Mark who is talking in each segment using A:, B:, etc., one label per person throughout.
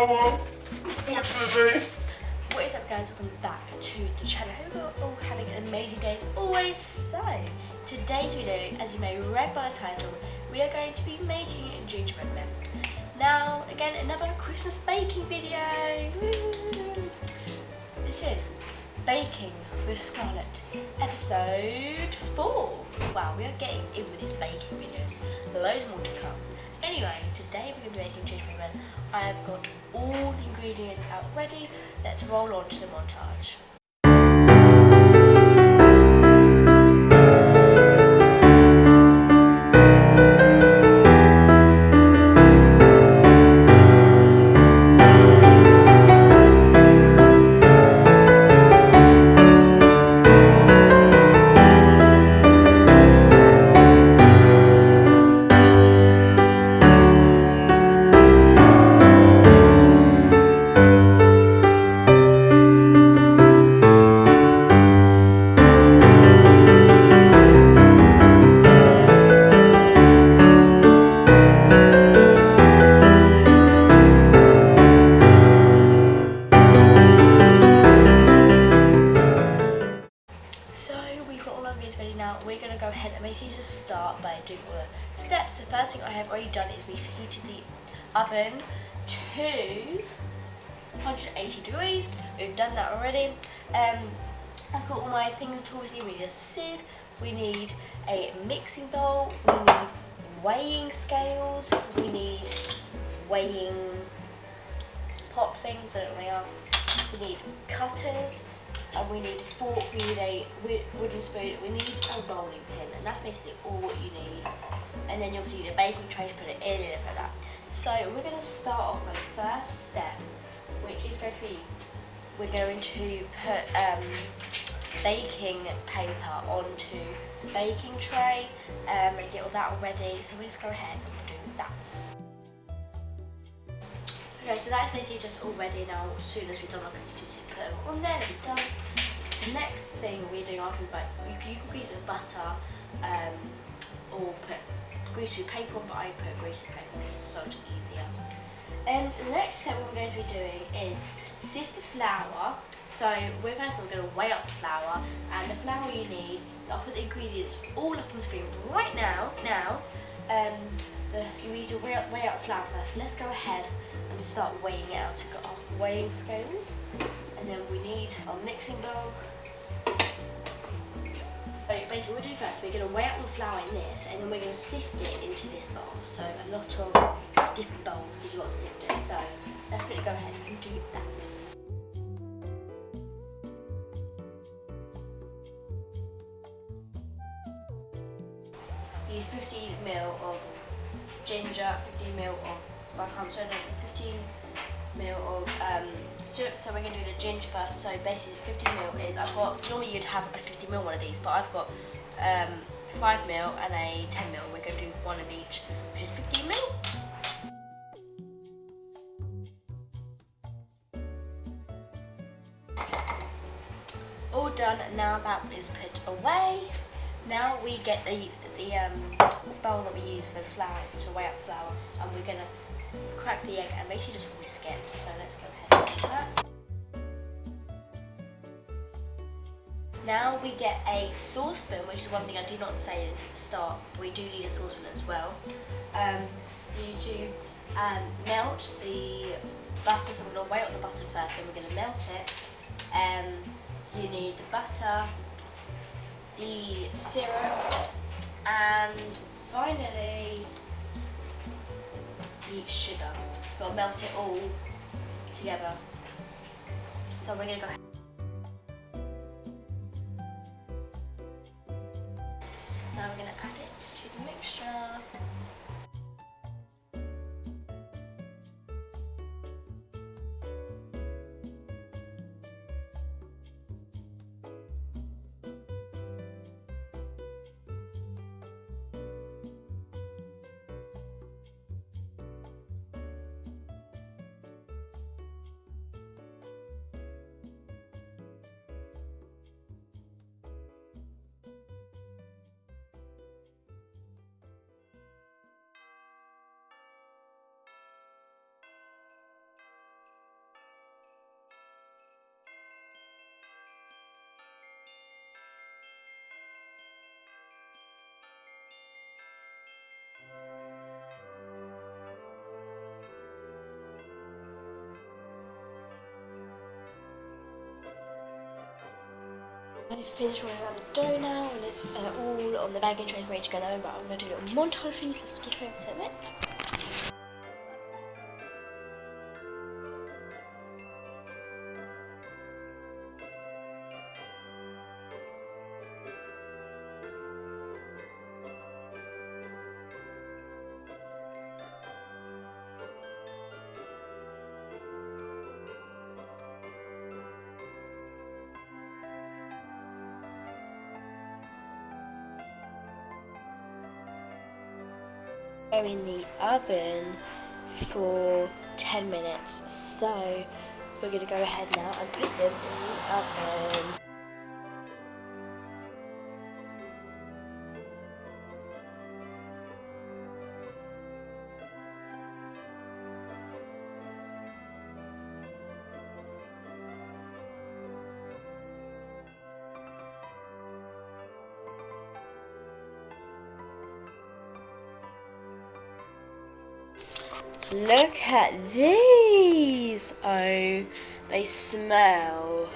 A: flour, unfortunately.
B: What is up, guys? Welcome back to the channel. Hope you're all having an amazing day as always. So, today's video, as you may read by the title, we are going to be making gingerbread men. Now, again, another Christmas baking video. Woo! This is Baking with Scarlett, episode 4. Wow, we are getting in with these baking videos. Loads more to come. Anyway, today we're going to be making gingerbread men. I have got all the ingredients out ready. Let's roll on to the montage. So we've got all our ingredients ready now. We're going to go ahead and basically just start by doing all the steps. The first thing I have already done is we've heated the oven to 180 degrees. We've done that already. I've got all my things, tools. We need a sieve, we need a mixing bowl, we need weighing scales, we need weighing pot things, I don't know what they are. We need cutters, and we need a fork, we need a wooden spoon, we need a rolling pin, and that's basically all you need. And then you obviously need a baking tray to put it in and everything like that. So we're going to start off with the first step, which is going to be, we're going to put baking paper onto the baking tray and get all that all ready. So we'll just go ahead and do that. Okay, so that's basically just all ready now. As soon as we've done our cookies, we just put them on there and we're done. So next thing we're doing after we bake, you can grease it with butter or put grease with paper on, but I put grease with paper because it's so much easier. And the next step what we're going to be doing is sift the flour. So we're first of all going to weigh up the flour, and the flour you need, I'll put the ingredients all up on the screen right now. You need to weigh up the flour first. Let's go ahead and start weighing it out. So we've got our weighing scales, and then we need our mixing bowl. Basically, what we're doing first, we're going to weigh out the flour in this, and then we're going to sift it into this bowl. So a lot of different bowls because you've got to sift it. So let's go ahead and do that. You need 15ml of ginger, 15ml of 15ml of syrup. So we're going to do the ginger first. So basically 15ml is, I've got, normally you'd have a 50ml one of these, but I've got 5ml and a 10ml. We're going to do one of each, which is 15ml. All done. Now that is put away. Now we get the bowl that we use for flour, to weigh up flour, and we're going to crack the egg and basically just whisk it. So let's go ahead and do that. Now we get a saucepan, which is one thing I do not say at the start. We do need a saucepan as well. You need to melt the butter, so I'm going to weigh up the butter first, then we're going to melt it. You need the butter, the syrup, and finally the sugar. Got to melt it all together. So we're going to go ahead. Now we're going to add it to the mixture. I finished rolling out the dough now, and it's all on the baking trays ready to go now, but I'm going to do a little montage for you, so let's skip over to it. Go in the oven for 10 minutes, so we're going to go ahead now and put them in the oven. Look at these! Oh, they smell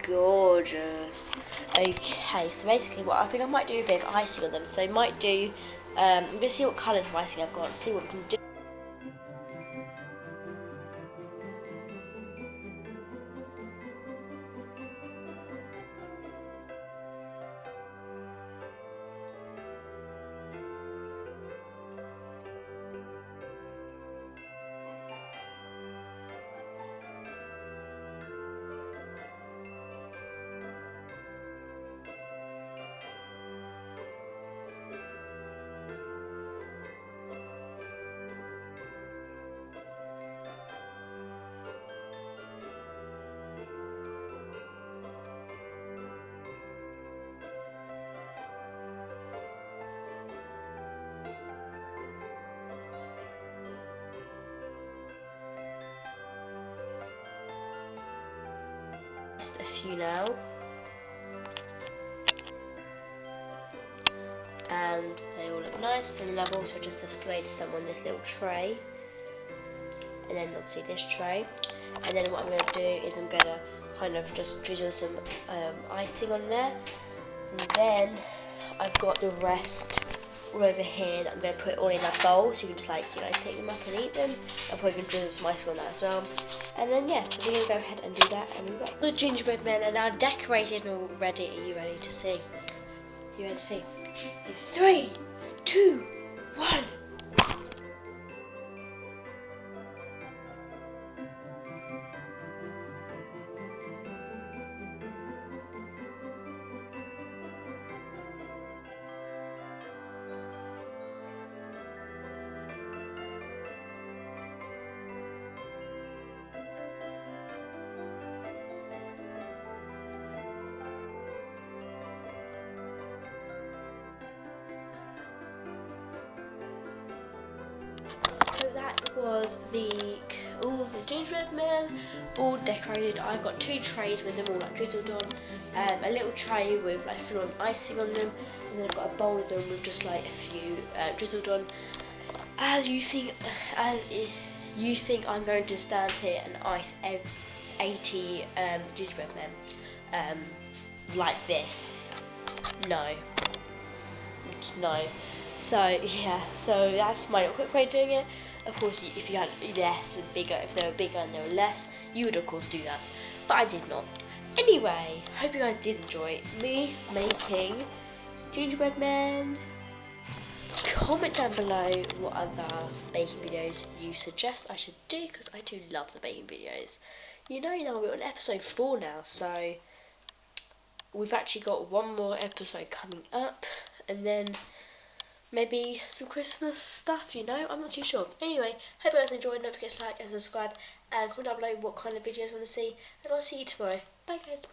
B: gorgeous. Okay, so basically what I think I might do a bit of icing on them. So I might do, I'm going to see what colours of icing I've got and see what we can do. Just a few now, and they all look nice. And then I've also just displayed some on this little tray, and then obviously this tray. And then what I'm going to do is I'm going to kind of just drizzle some icing on there, and then I've got the rest all over here that I'm going to put all in a bowl, so you can just like, you know, pick them up and eat them. I'm probably going to drizzle some icing on that as well. And then yeah, so we're going to go ahead and do that, and we'll be back. The gingerbread men are now decorated and all ready. Are you ready to see? Are you ready to see? In 3, 2, 1. So that was all the gingerbread men all decorated. I've got 2 trays with them all like drizzled on, a little tray with like full on icing on them, and then I've got a bowl of them with just like a few drizzled on. As you think I'm going to stand here and ice 80 gingerbread men like this? No. So yeah, so that's my quick way of doing it. Of course, if you had less and bigger, if they were bigger and they were less, you would of course do that. But I did not. Anyway, hope you guys did enjoy me making gingerbread men. Comment down below what other baking videos you suggest I should do, because I do love the baking videos. You know, we're on episode 4 now, so we've actually got one more episode coming up, and then maybe some Christmas stuff, you know, I'm not too sure. Anyway, hope you guys enjoyed. Don't forget to like and subscribe, and comment down below what kind of videos you want to see, and I'll see you tomorrow. Bye guys.